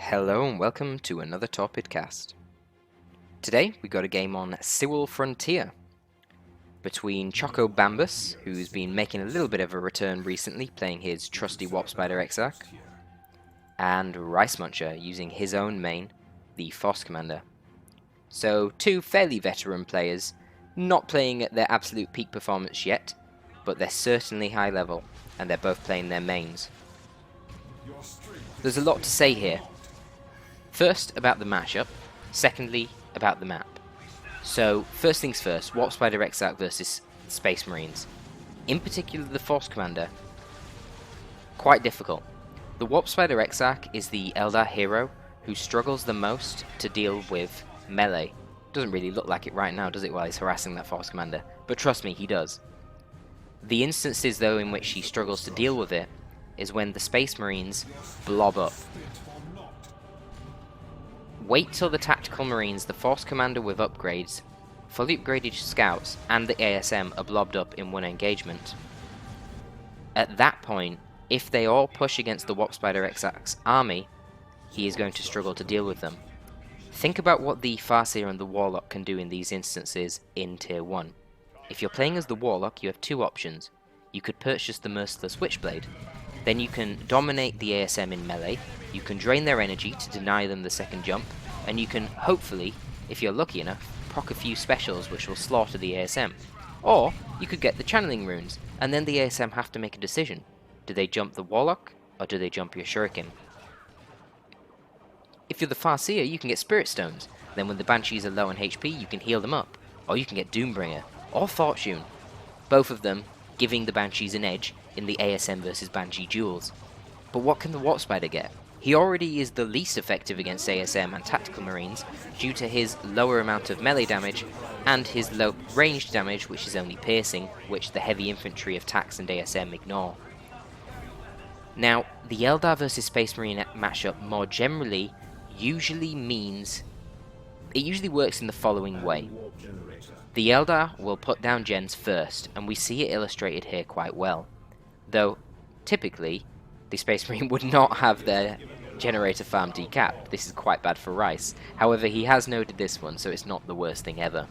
Hello and welcome to another Torpid cast. Today we got a game on Sewell Frontier between Choko Bambus, who's been making a little bit of a return recently, playing his trusty Warp Spider Exarch, and Ricemuncher using his own main, the Force Commander. So two fairly veteran players, not playing at their absolute peak performance yet, but they're certainly high level, and they're both playing their mains. There's a lot to say here. First, about the matchup. Secondly, about the map. So, first things first, Warp Spider Exarch versus Space Marines. In particular, the Force Commander. Quite difficult. The Warp Spider Exarch is the Eldar hero who struggles the most to deal with melee. Doesn't really look like it right now, does it, while he's harassing that Force Commander? But trust me, he does. The instances, though, in which he struggles to deal with it is when the Space Marines blob up. Wait till the Tactical Marines, the Force Commander with upgrades, fully upgraded Scouts, and the ASM are blobbed up in one engagement. At that point, if they all push against the Warp Spider Exarch's army, he is going to struggle to deal with them. Think about what the Farseer and the Warlock can do in these instances in Tier 1. If you're playing as the Warlock, you have two options. You could purchase the Merciless Witchblade. Then you can dominate the ASM in melee, you can drain their energy to deny them the second jump, and you can, hopefully, if you're lucky enough, proc a few specials which will slaughter the ASM. Or, you could get the channeling runes, and then the ASM have to make a decision. Do they jump the Warlock, or do they jump your Shuriken? If you're the Farseer, you can get Spirit Stones. Then when the Banshees are low on HP, you can heal them up. Or you can get Doombringer, or Fortune. Both of them giving the Banshees an edge in the ASM versus Banshee duels. But what can the Warp Spider get? He already is the least effective against ASM and Tactical Marines due to his lower amount of melee damage and his low ranged damage, which is only piercing, which the heavy infantry of Tax and ASM ignore. Now, the Eldar versus Space Marine matchup more generally usually works in the following way. The Eldar will put down gens first, and we see it illustrated here quite well. Though, typically, the Space Marine would not have their generator farm decapped. This is quite bad for Rice. However, he has noted this one, so it's not the worst thing ever.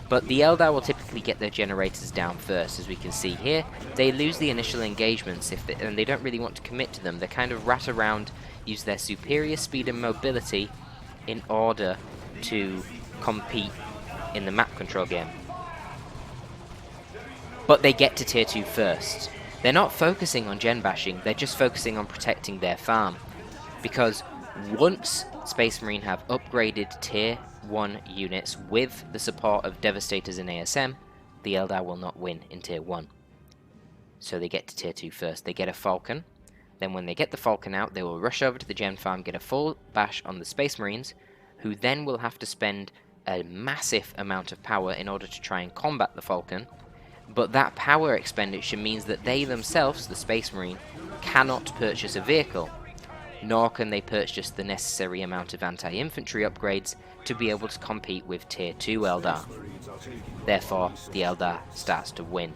But the Eldar will typically get their generators down first, as we can see here. They lose the initial engagements, and they don't really want to commit to them. They kind of rat around, use their superior speed and mobility in order to compete in the map control game. But they get to Tier 2 first. They're not focusing on gen bashing, they're just focusing on protecting their farm. Because once Space Marine have upgraded Tier 1 units with the support of Devastators and ASM, the Eldar will not win in Tier 1. So they get to Tier 2 first. They get a Falcon. Then when they get the Falcon out, they will rush over to the gen farm, get a full bash on the Space Marines, who then will have to spend a massive amount of power in order to try and combat the Falcon. But that power expenditure means that they themselves, the Space Marine, cannot purchase a vehicle, nor can they purchase the necessary amount of anti-infantry upgrades to be able to compete with Tier 2 Eldar. Therefore, the Eldar starts to win.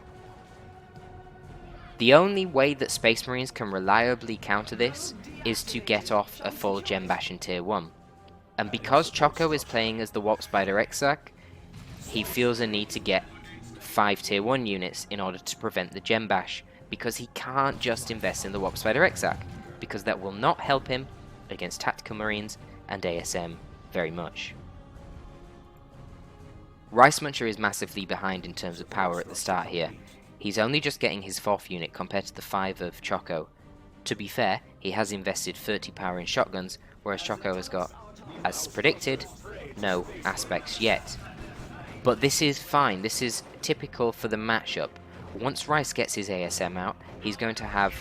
The only way that Space Marines can reliably counter this is to get off a full gen bash in Tier 1. And because Choko is playing as the Warp Spider Exarch, he feels a need to get 5 Tier 1 units in order to prevent the gen bash, because he can't just invest in the Warp Spider Exarch, because that will not help him against Tactical Marines and ASM very much. Ricemuncher is massively behind in terms of power at the start here. He's only just getting his 4th unit compared to the 5 of Choko. To be fair, he has invested 30 power in shotguns, whereas Choko has got, as predicted, no aspects yet. But this is fine, this is typical for the matchup. Once Rice gets his ASM out, he's going to have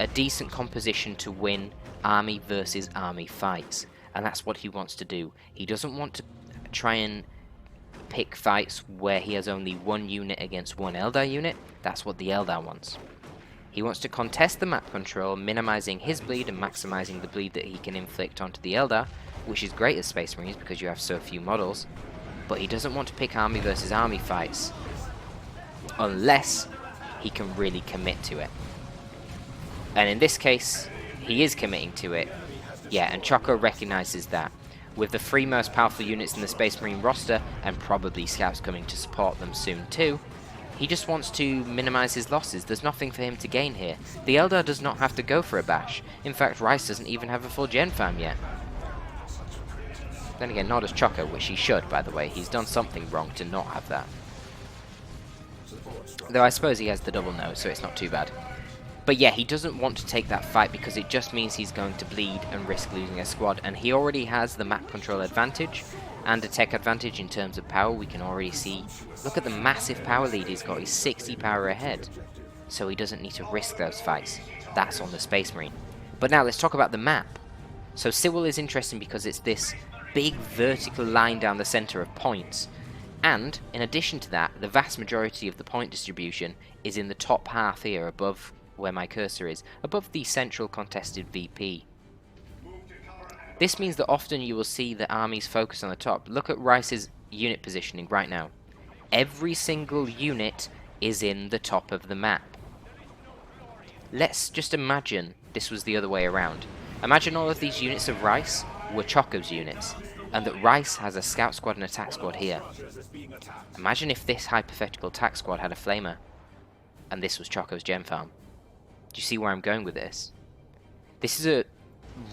a decent composition to win army versus army fights. And that's what he wants to do. He doesn't want to try and pick fights where he has only one unit against one Eldar unit. That's what the Eldar wants. He wants to contest the map control, minimizing his bleed and maximizing the bleed that he can inflict onto the Eldar, which is great as Space Marines because you have so few models. But he doesn't want to pick army versus army fights unless he can really commit to it. And in this case, he is committing to it, Yeah, and Choko recognizes that. With the 3 most powerful units in the Space Marine roster, and probably scouts coming to support them soon too, he just wants to minimize his losses. There's nothing for him to gain here. The Eldar does not have to go for a bash. In fact, Rice doesn't even have a full gen farm yet. Then again, not as Choko, which he should, by the way. He's done something wrong to not have that. Though I suppose he has the double nose, so it's not too bad. But yeah, he doesn't want to take that fight because it just means he's going to bleed and risk losing a squad. And he already has the map control advantage and a tech advantage in terms of power. We can already see, look at the massive power lead he's got. He's 60 power ahead. So he doesn't need to risk those fights. That's on the Space Marine. But now let's talk about the map. So Sewell is interesting because it's this big vertical line down the center of points. And in addition to that, the vast majority of the point distribution is in the top half here above where my cursor is, above the central contested VP. This means that often you will see the armies focus on the top. Look at Rice's unit positioning right now. Every single unit is in the top of the map. Let's just imagine this was the other way around. Imagine all of these units of Rice were Choko's units, and that Rice has a scout squad and attack squad here. Imagine if this hypothetical attack squad had a flamer, and this was Choko's gem farm. Do you see where I'm going with this? This is a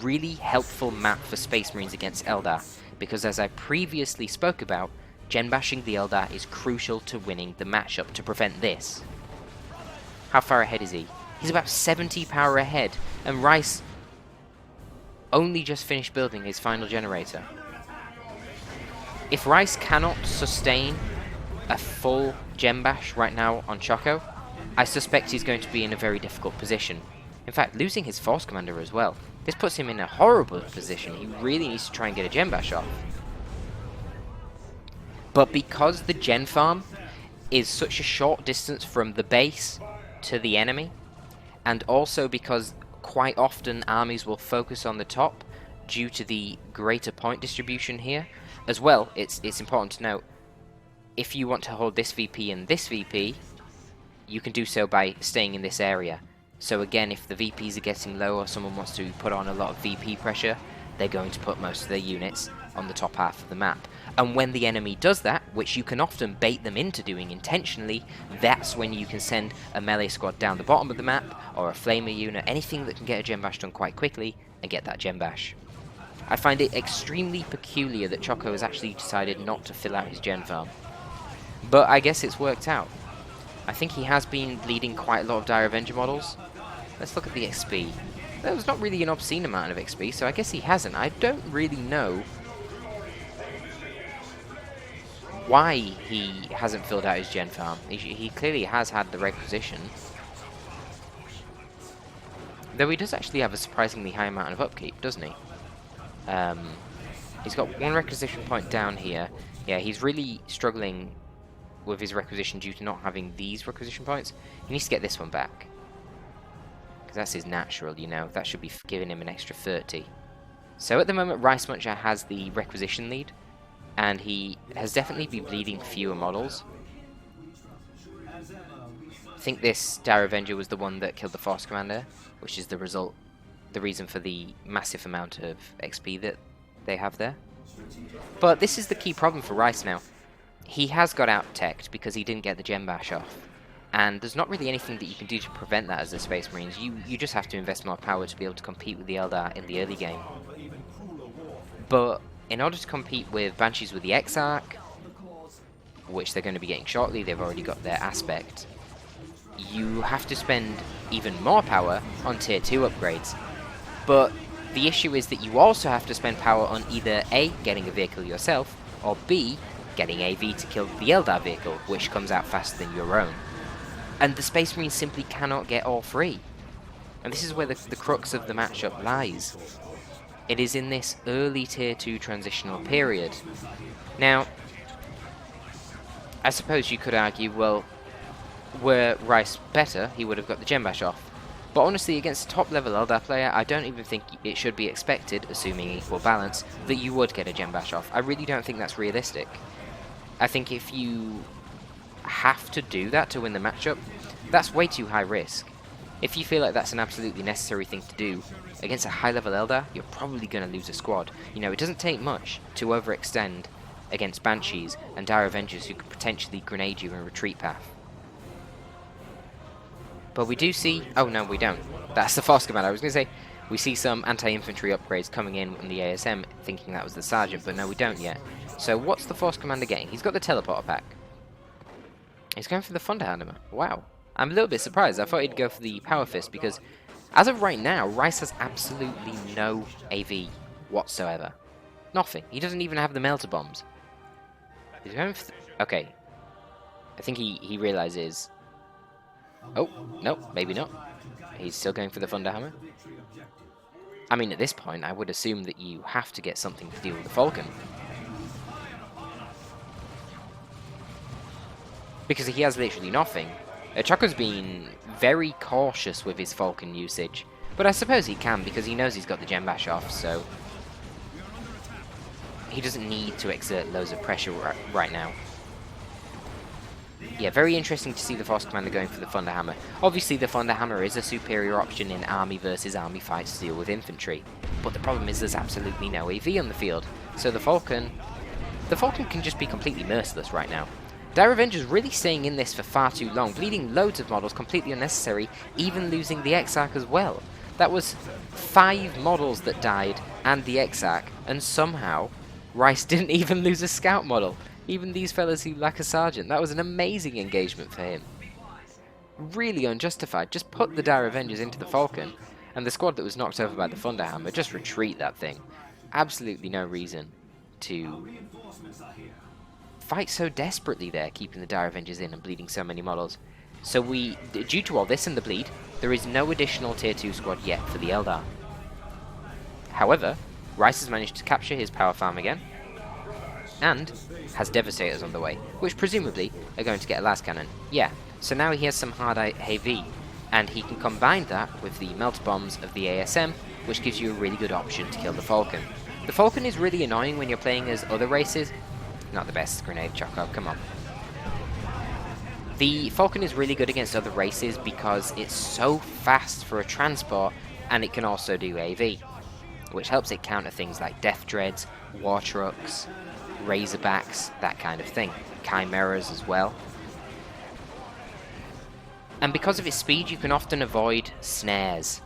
really helpful map for Space Marines against Eldar, because as I previously spoke about, gen bashing the Eldar is crucial to winning the matchup to prevent this. How far ahead is he? He's about 70 power ahead, and Rice only just finished building his final generator. If Rice cannot sustain a full gem bash right now on Choko, I suspect he's going to be in a very difficult position. In fact, losing his force commander as well. This puts him in a horrible position. He really needs to try and get a gen bash off. But because the gen farm is such a short distance from the base to the enemy, and also because quite often armies will focus on the top due to the greater point distribution here, as well, it's important to note, if you want to hold this VP and this VP, you can do so by staying in this area. So again, if the VPs are getting low or someone wants to put on a lot of VP pressure, they're going to put most of their units on the top half of the map. And when the enemy does that, which you can often bait them into doing intentionally, that's when you can send a melee squad down the bottom of the map, or a flamer unit, anything that can get a gem bash done quite quickly, and get that gem bash. I find it extremely peculiar that Choko has actually decided not to fill out his gen farm. But I guess it's worked out. I think he has been leading quite a lot of Dire Avenger models. Let's look at the XP. There was not really an obscene amount of XP, so I guess he hasn't. I don't really know why he hasn't filled out his gen farm. He clearly has had the requisition. Though he does actually have a surprisingly high amount of upkeep, doesn't he? He's got 1 requisition point down here. Yeah, he's really struggling with his requisition due to not having these requisition points. He needs to get this one back, because that's his natural, you know. That should be giving him an extra 30. So at the moment, Ricemuncher has the requisition lead, and he has definitely been bleeding fewer models. I think this Dire Avenger was the one that killed the Force Commander, which is the reason for the massive amount of XP that they have there. But this is the key problem for Rice now. He has got out-teched because he didn't get the gem bash off. And there's not really anything that you can do to prevent that as the Space Marines. You just have to invest more power to be able to compete with the Eldar in the early game. But in order to compete with Banshees with the Exarch, which they're going to be getting shortly, they've already got their aspect, you have to spend even more power on tier 2 upgrades. But the issue is that you also have to spend power on either A, getting a vehicle yourself, or B, getting AV to kill the Eldar vehicle, which comes out faster than your own. And the Space Marines simply cannot get all 3. And this is where the crux of the matchup lies. It is in this early tier 2 transitional period. Now, I suppose you could argue, well, were Rice better, he would have got the gem bash off. But honestly, against a top level Eldar player, I don't even think it should be expected, assuming equal balance, that you would get a gem bash off. I really don't think that's realistic. I think if you have to do that to win the matchup, that's way too high risk. If you feel like that's an absolutely necessary thing to do, against a high-level Eldar, you're probably going to lose a squad. You know, it doesn't take much to overextend against Banshees and Dire Avengers who could potentially grenade you in retreat path. But we do see... Oh, no, we don't. That's the Force Command. I was going to say, we see some anti-infantry upgrades coming in the ASM, thinking that was the Sergeant, but no, we don't yet. So what's the Force Commander getting? He's got the Teleporter pack. He's going for the Thunderhammer. Wow. I'm a little bit surprised. I thought he'd go for the Power Fist, because as of right now, Rice has absolutely no AV whatsoever. Nothing. He doesn't even have the Melter Bombs. He's going for okay. I think he realizes... Oh, no, maybe not. He's still going for the Thunderhammer. I mean, at this point, I would assume that you have to get something to deal with the Falcon. Because he has literally nothing. Choko's been very cautious with his Falcon usage. But I suppose he can, because he knows he's got the Gem Bash off, so... he doesn't need to exert loads of pressure right now. Yeah, very interesting to see the Force Commander going for the Thunderhammer. Obviously, the Thunderhammer is a superior option in army versus army fights to deal with infantry. But the problem is there's absolutely no AV on the field. So the Falcon can just be completely merciless right now. Dire Avenger's really staying in this for far too long, bleeding loads of models completely unnecessary, even losing the Exarch as well. That was 5 models that died and the Exarch, and somehow Rice didn't even lose a scout model. Even these fellas who lack a sergeant. That was an amazing engagement for him. Really unjustified. Just put the Dire Avengers into the Falcon, and the squad that was knocked over by the Thunderhammer, just retreat that thing. Absolutely no reason to fight so desperately there, keeping the Dire Avengers in and bleeding so many models. So due to all this and the bleed, there is no additional tier 2 squad yet for the Eldar. However, Rice has managed to capture his power farm again, and has Devastators on the way, which presumably are going to get a Las Cannon. Yeah, so now he has some hard AV, and he can combine that with the Melter Bombs of the ASM, which gives you a really good option to kill the Falcon. The Falcon is really annoying when you're playing as other races. Not the best grenade, Choko, come on. The Falcon is really good against other races because it's so fast for a transport, and it can also do AV, which helps it counter things like Death Dreads, War Trucks, Razorbacks, that kind of thing. Chimeras as well. And because of its speed, you can often avoid snares.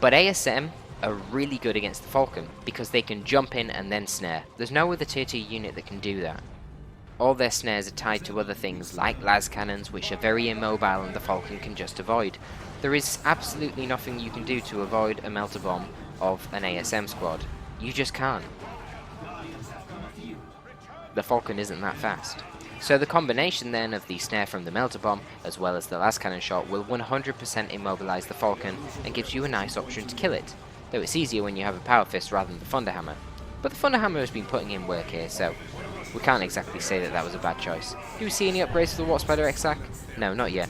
But ASM are really good against the Falcon, because they can jump in and then snare. There's no other tier 2 unit that can do that. All their snares are tied to other things, like las cannons, which are very immobile and the Falcon can just avoid. There is absolutely nothing you can do to avoid a Melter Bomb of an ASM squad. You just can't. The Falcon isn't that fast. So the combination then of the snare from the Melter Bomb as well as the las cannon shot will 100% immobilize the Falcon and gives you a nice option to kill it. Though it's easier when you have a Power Fist rather than the Thunderhammer. But the Thunderhammer has been putting in work here, so we can't exactly say that that was a bad choice. Do we see any upgrades for the Warp Spider Exarch? No, not yet.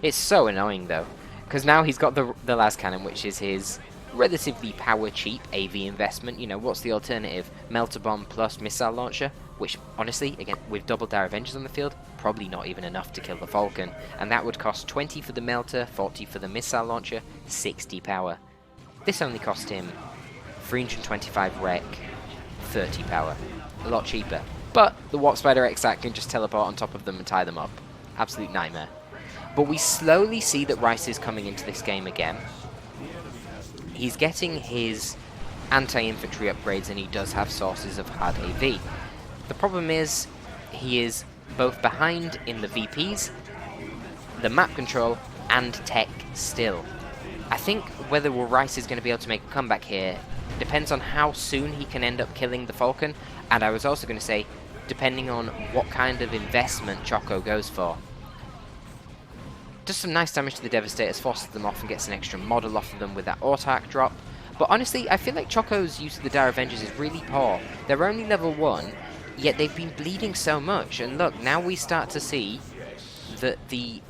It's so annoying though, because now he's got the las cannon, which is his relatively power cheap AV investment. You know, what's the alternative? Melter Bomb plus missile launcher, which honestly, again, with double Dire Avengers on the field, probably not even enough to kill the Falcon. And that would cost 20 for the Melter, 40 for the missile launcher, 60 power. This only cost him 325 rec, 30 power. A lot cheaper. But the Warp Spider Exarch can just teleport on top of them and tie them up. Absolute nightmare. But we slowly see that Rice is coming into this game again. He's getting his anti-infantry upgrades, and he does have sources of hard AV. The problem is, he is both behind in the VPs, the map control, and tech still. I think whether Rice is going to be able to make a comeback here depends on how soon he can end up killing the Falcon, and I was also going to say, depending on what kind of investment Choko goes for. Does some nice damage to the Devastators, forces them off and gets an extra model off of them with that Autarch drop. But honestly, I feel like Choko's use of the Dire Avengers is really poor. They're only level 1, yet they've been bleeding so much. And look, now we start to see that the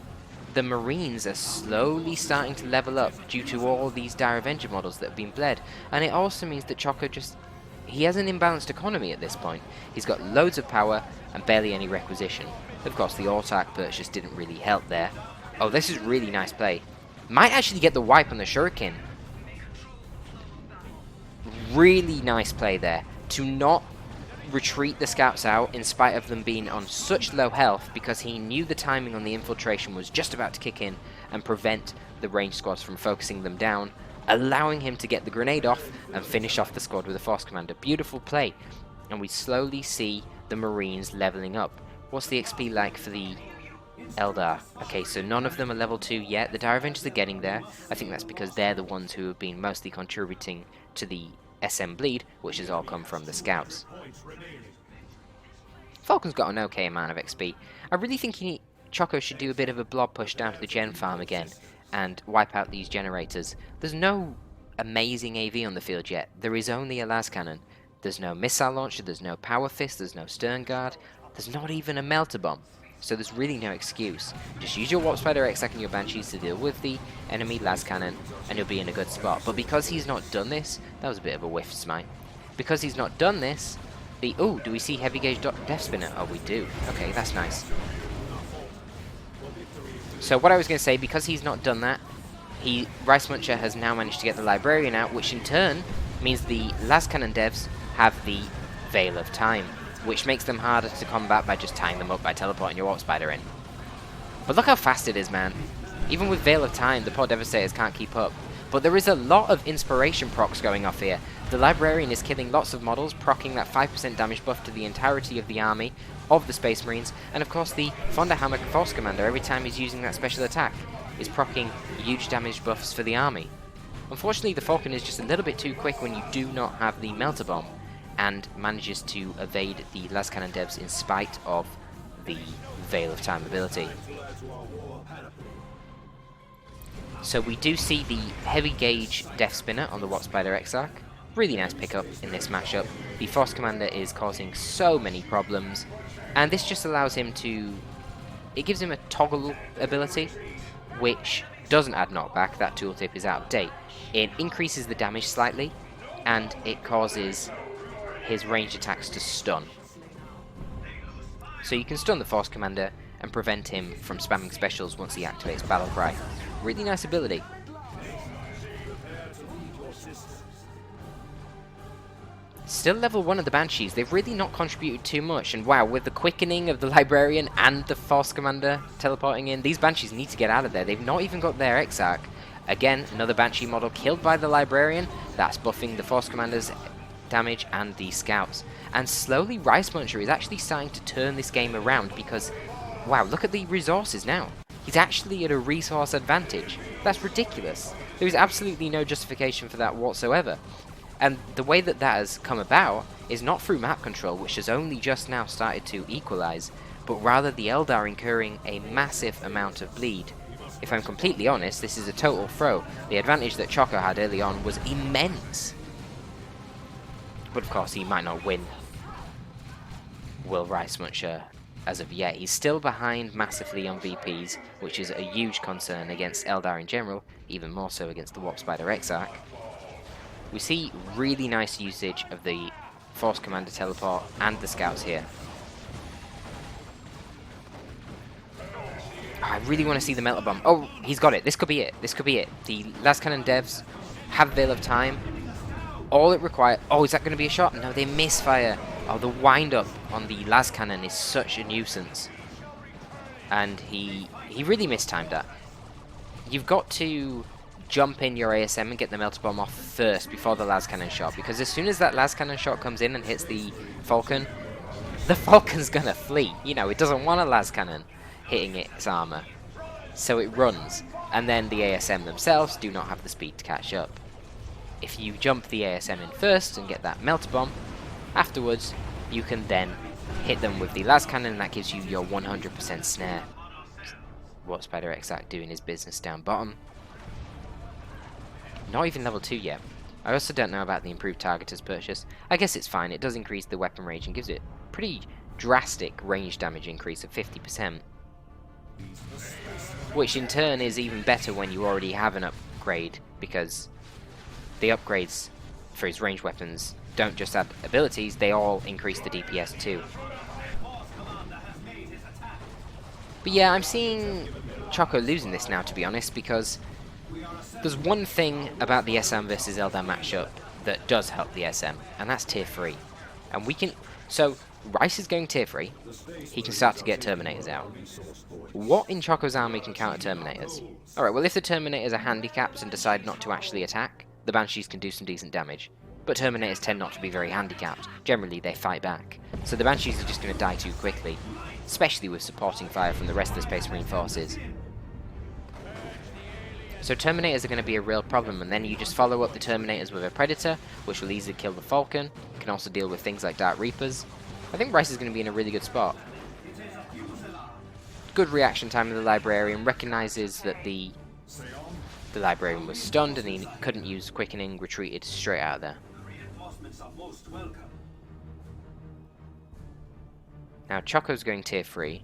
Marines are slowly starting to level up due to all these Dire Avenger models that have been bled. And it also means that Choko he has an imbalanced economy at this point. He's got loads of power and barely any requisition. Of course, the Autarch purchase didn't really help there. Oh, this is really nice play. Might actually get the wipe on the shuriken. Really nice play there. To not retreat the scouts out in spite of them being on such low health, because he knew the timing on the infiltration was just about to kick in and prevent the ranged squads from focusing them down, allowing him to get the grenade off and finish off the squad with a force commander. Beautiful play. And we slowly see the Marines leveling up. What's the XP like for the Eldar? Okay, so none of them are level 2 yet. The Dire Avengers are getting there. I think that's because they're the ones who have been mostly contributing to the SM bleed, which has all come from the scouts. Falcon's got an okay amount of XP. I really think Choko should do a bit of a blob push down to the gen farm again and wipe out these generators. There's no amazing AV on the field yet. There is only a las cannon. There's no missile launcher, there's no power fist, there's no stern guard, there's not even a melter bomb. So there's really no excuse. Just use your Warp Spider Exarch and your Banshees to deal with the enemy las cannon and you'll be in a good spot. But because he's not done this, that was a bit of a whiff smite. Because he's not done this, oh, do we see heavy gauge Death Spinner? Oh, we do. Okay, that's nice. So what I was going to say, because he's not done that, Ricemuncher has now managed to get the Librarian out, which in turn means the las cannon devs have the Veil of Time, which makes them harder to combat by just tying them up by teleporting your Warp Spider in. But look how fast it is, man. Even with Veil of Time, the poor Devastators can't keep up. But there is a lot of inspiration procs going off here. The Librarian is killing lots of models, proccing that 5% damage buff to the entirety of the army of the Space Marines, and of course the Thunderhammer Force Commander, every time he's using that special attack, is proccing huge damage buffs for the army. Unfortunately, the Falcon is just a little bit too quick when you do not have the Melter Bomb, and manages to evade the las cannon devs in spite of the Veil of Time ability. So we do see the heavy gauge Death Spinner on the Warp Spider Exarch. Really nice pickup in this matchup. The Force Commander is causing so many problems, and this just allows him to... it gives him a toggle ability, which doesn't add knockback. That tooltip is out of date. It increases the damage slightly, and it causes his ranged attacks to stun. So you can stun the Force Commander and prevent him from spamming specials once he activates Battle Cry. Really nice ability. Still level 1 of the Banshees. They've really not contributed too much, and wow, with the quickening of the Librarian and the Force Commander teleporting in, these Banshees need to get out of there. They've not even got their Exarch. Again, another Banshee model killed by the Librarian. That's buffing the Force Commander's damage and the scouts. And slowly Ricemuncher is actually starting to turn this game around because, wow, look at the resources now. He's actually at a resource advantage. That's ridiculous. There is absolutely no justification for that whatsoever. And the way that that has come about is not through map control, which has only just now started to equalize, but rather the Eldar incurring a massive amount of bleed. If I'm completely honest, this is a total throw. The advantage that Choko had early on was immense. But of course, he might not win. Will Ricemuncher as of yet? He's still behind massively on VPs, which is a huge concern against Eldar in general, even more so against the Warp Spider Exarch. We see really nice usage of the Force Commander teleport and the scouts here. I really want to see the Melter Bomb. Oh, he's got it. This could be it. This could be it. The las cannon devs have Veil of Time. All it requires... oh, is that going to be a shot? No, they misfire. Oh, the wind-up on the las cannon is such a nuisance. And he really mistimed that. You've got to jump in your ASM and get the Melter Bomb off first before the las cannon shot, because as soon as that las cannon shot comes in and hits the Falcon's going to flee. You know, it doesn't want a las cannon hitting its armor. So it runs. And then the ASM themselves do not have the speed to catch up. If you jump the ASM in first and get that Melter Bomb, afterwards you can then hit them with the las cannon, and that gives you your 100% snare. Warp Spider Exarch doing his business down bottom. Not even level 2 yet. I also don't know about the improved targeters purchase. I guess it's fine. It does increase the weapon range and gives it pretty drastic range damage increase of 50%. Which in turn is even better when you already have an upgrade, because the upgrades for his ranged weapons don't just add abilities, they all increase the DPS too. But yeah, I'm seeing Choko losing this now, to be honest, because There's one thing about the SM versus Eldan matchup that does help the SM, and that's tier 3. And we can... So, Rice is going tier 3. He can start to get Terminators out. What in Choco's army can counter Terminators? Alright, well if the Terminators are handicapped and decide not to actually attack, the Banshees can do some decent damage. But Terminators tend not to be very handicapped. Generally, they fight back. So the Banshees are just going to die too quickly, especially with supporting fire from the rest of the Space Marine forces. So Terminators are going to be a real problem, and then you just follow up the Terminators with a Predator, which will easily kill the Falcon. You can also deal with things like Dark Reapers. I think Rice is going to be in a really good spot. Good reaction time of the Librarian, recognises that the Librarian was stunned and he couldn't use Quickening, retreated straight out of there. Now Choco's going tier 3,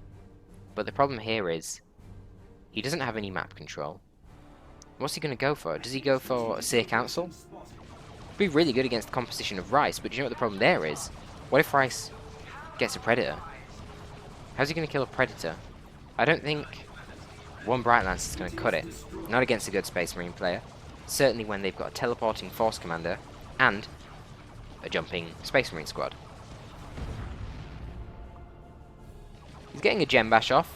but the problem here is he doesn't have any map control. What's he going to go for? Does he go for a Seer Council? Be really good against the composition of Rice, but do you know what the problem there is? What if Rice gets a Predator? How's he going to kill a Predator? I don't think one Bright Lance is going to cut it. Not against a good Space Marine player. Certainly when they've got a teleporting Force Commander and a jumping Space Marine squad. He's getting a Gem Bash off,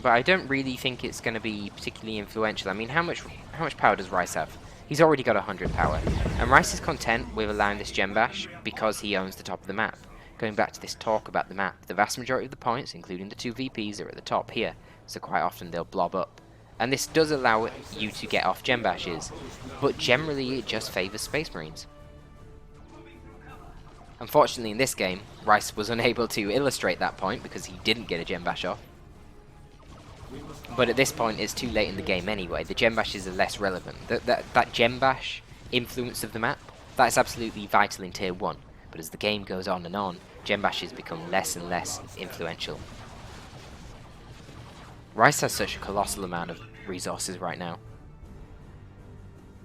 but I don't really think it's going to be particularly influential. I mean, how much power does Rice have? He's already got 100 power, and Rice is content with allowing this Gem Bash because he owns the top of the map. Going back to this talk about the map, the vast majority of the points, including the 2 VPs, are at the top here, so quite often they'll blob up. And this does allow you to get off Gem Bashes, but generally it just favours Space Marines. Unfortunately in this game, Rice was unable to illustrate that point because he didn't get a Gem Bash off. But at this point it's too late in the game anyway. The Gem Bashes are less relevant. That Gem Bash influence of the map, that is absolutely vital in tier 1. But as the game goes on, Gem Bashes become less and less influential. Rice has such a colossal amount of resources right now.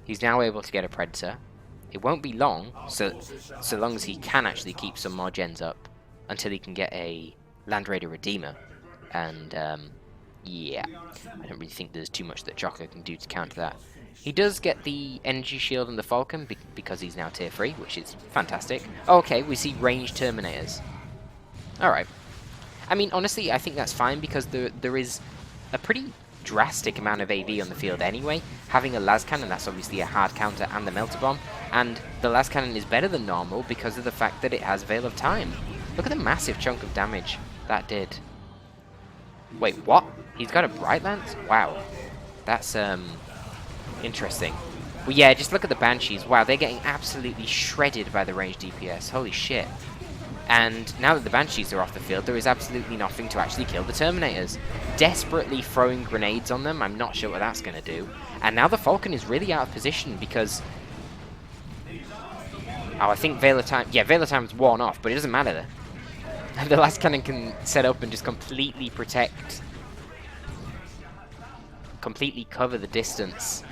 He's now able to get a Predator. It won't be long, so long as he can actually keep some more gens up, until he can get a Land Raider Redeemer. And, yeah, I don't really think there's too much that Choko can do to counter that. He does get the Energy Shield and the Falcon, because he's now tier 3, which is fantastic. Oh, okay, we see ranged Terminators. Alright. I mean, honestly, I think that's fine, because there is a pretty drastic amount of AV on the field anyway. Having a Las Cannon, that's obviously a hard counter, and the Melter Bomb. And the Las Cannon is better than normal because of the fact that it has Veil of Time. Look at the massive chunk of damage that did. Wait, what? He's got a Bright Lance? Wow. That's, interesting. Well, yeah, just look at the Banshees. Wow, they're getting absolutely shredded by the ranged DPS. Holy shit. And now that the Banshees are off the field, there is absolutely nothing to actually kill the Terminators. Desperately throwing grenades on them, I'm not sure what that's going to do. And now the Falcon is really out of position because... Oh, I think Veil of Time... Yeah, Veil of Time's worn off, but it doesn't matter. The Las Cannon can set up and just completely protect... Completely cover the distance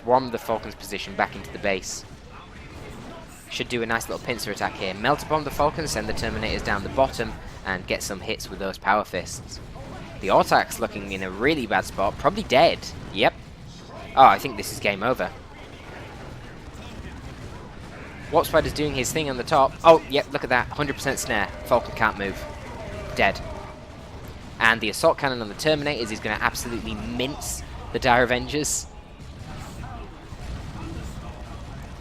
from the Falcon's position back into the base. Should do a nice little pincer attack here. Melter Bomb the Falcon, send the Terminators down the bottom, and get some hits with those Power Fists. The Autarch's looking in a really bad spot, probably dead. Yep. Oh, I think this is game over. Warp Spider's doing his thing on the top. Oh, yep, look at that. 100% snare. Falcon can't move. Dead. And the Assault Cannon on the Terminators is going to absolutely mince the Dire Avengers.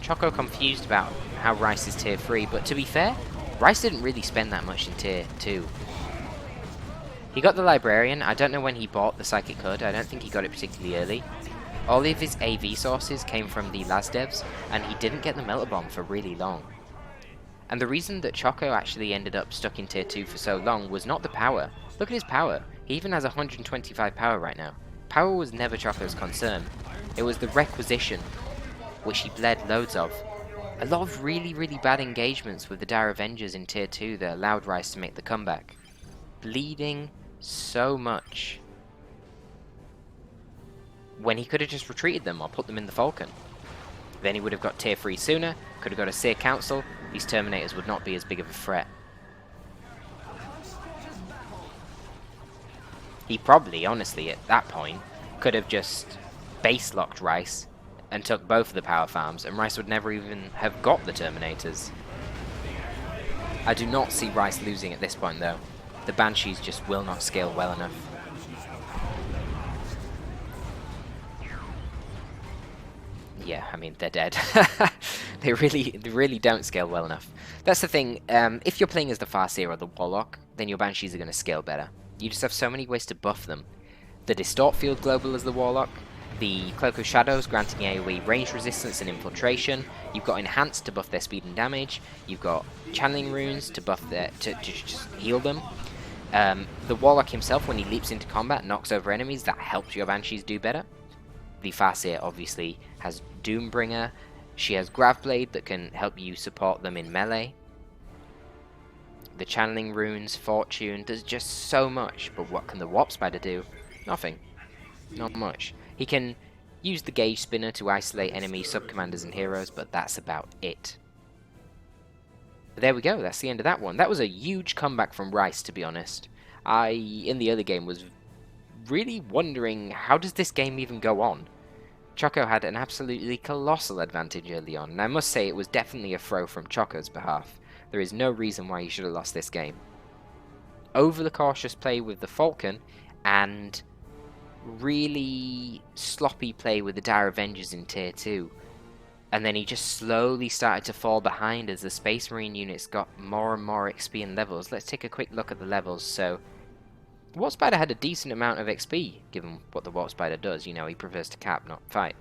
Choko confused about how Rice is tier 3, but to be fair, Rice didn't really spend that much in tier 2. He got the Librarian. I don't know when he bought the Psychic Hood. I don't think he got it particularly early. All of his AV sources came from the Las Devs, and he didn't get the Melter Bomb for really long. And the reason that Choko actually ended up stuck in tier 2 for so long was not the power. Look at his power. He even has 125 power right now. Power was never Choko's concern. It was the requisition, which he bled loads of. A lot of really, really bad engagements with the Dire Avengers in tier 2 that allowed Rice to make the comeback. Bleeding so much when he could have just retreated them or put them in the Falcon. Then he would have got tier 3 sooner, could have got a Seer Council. These Terminators would not be as big of a threat. He probably, honestly, at that point, could have just base locked Rice and took both of the power farms, and Rice would never even have got the Terminators. I do not see Rice losing at this point though. The Banshees just will not scale well enough. Yeah, I mean, they're dead. They really don't scale well enough. That's the thing, if you're playing as the Farseer or the Warlock, then your Banshees are going to scale better. You just have so many ways to buff them. The Distort Field Global as the Warlock, the Cloak of Shadows granting AoE range resistance and infiltration, you've got Enhanced to buff their speed and damage, you've got Channeling Runes to buff their, to just heal them. The Warlock himself, when he leaps into combat, knocks over enemies, that helps your Banshees do better. The Farseer obviously has Doombringer, she has Gravblade that can help you support them in melee. The Channeling Runes, Fortune, there's just so much, but what can the Warp Spider do? Nothing. Not much. He can use the Gauge Spinner to isolate enemy subcommanders and heroes, but that's about it. But there we go, that's the end of that one. That was a huge comeback from Rice, to be honest. I, in the early game, was really wondering, how does this game even go on? Choko had an absolutely colossal advantage early on, and I must say it was definitely a throw from Choko's behalf. There is no reason why he should have lost this game. Over the cautious play with the Falcon, and really sloppy play with the Dire Avengers in Tier 2. And then he just slowly started to fall behind as the Space Marine units got more and more XP and levels. Let's take a quick look at the levels. So, the Warp Spider had a decent amount of XP, given what the Warp Spider does. You know, he prefers to cap, not fight.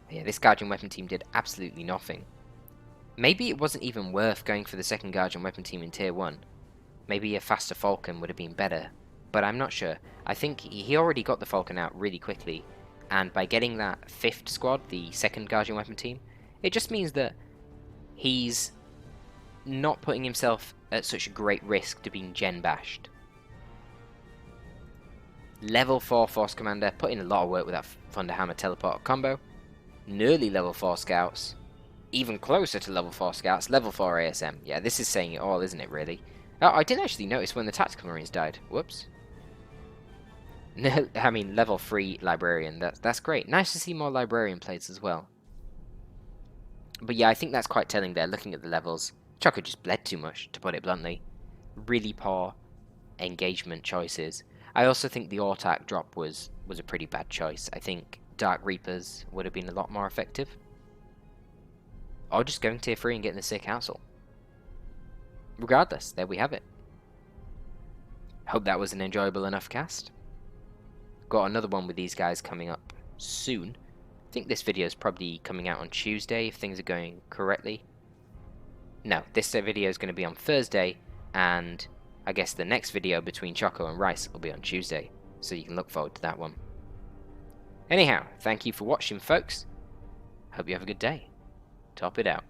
Yeah, this Guardian Weapon team did absolutely nothing. Maybe it wasn't even worth going for the second Guardian Weapon team in Tier 1. Maybe a faster Falcon would have been better, but I'm not sure. I think he already got the Falcon out really quickly, and by getting that 5th squad, the second Guardian Weapon team, it just means that he's not putting himself at such a great risk to being gen bashed. Level 4 Force Commander, put in a lot of work with that Thunderhammer Teleporter combo. Nearly level 4 Scouts, even closer to level 4 Scouts, level 4 ASM. Yeah, this is saying it all, isn't it, really? Oh, I didn't actually notice when the Tactical Marines died. Whoops. No, I mean, level 3 Librarian. That's great. Nice to see more Librarian plates as well. But yeah, I think that's quite telling there, looking at the levels. Choko just bled too much, to put it bluntly. Really poor engagement choices. I also think the Autark drop was a pretty bad choice. I think Dark Reapers would have been a lot more effective. Or just going Tier 3 and getting the Seer Council. Regardless, there we have it. Hope that was an enjoyable enough cast. Got another one with these guys coming up soon. I think this video is probably coming out on Tuesday if things are going correctly. No, this video is going to be on Thursday, and I guess the next video between Choko and Rice will be on Tuesday, so you can look forward to that one. Anyhow, thank you for watching, folks. Hope you have a good day. Torpid out.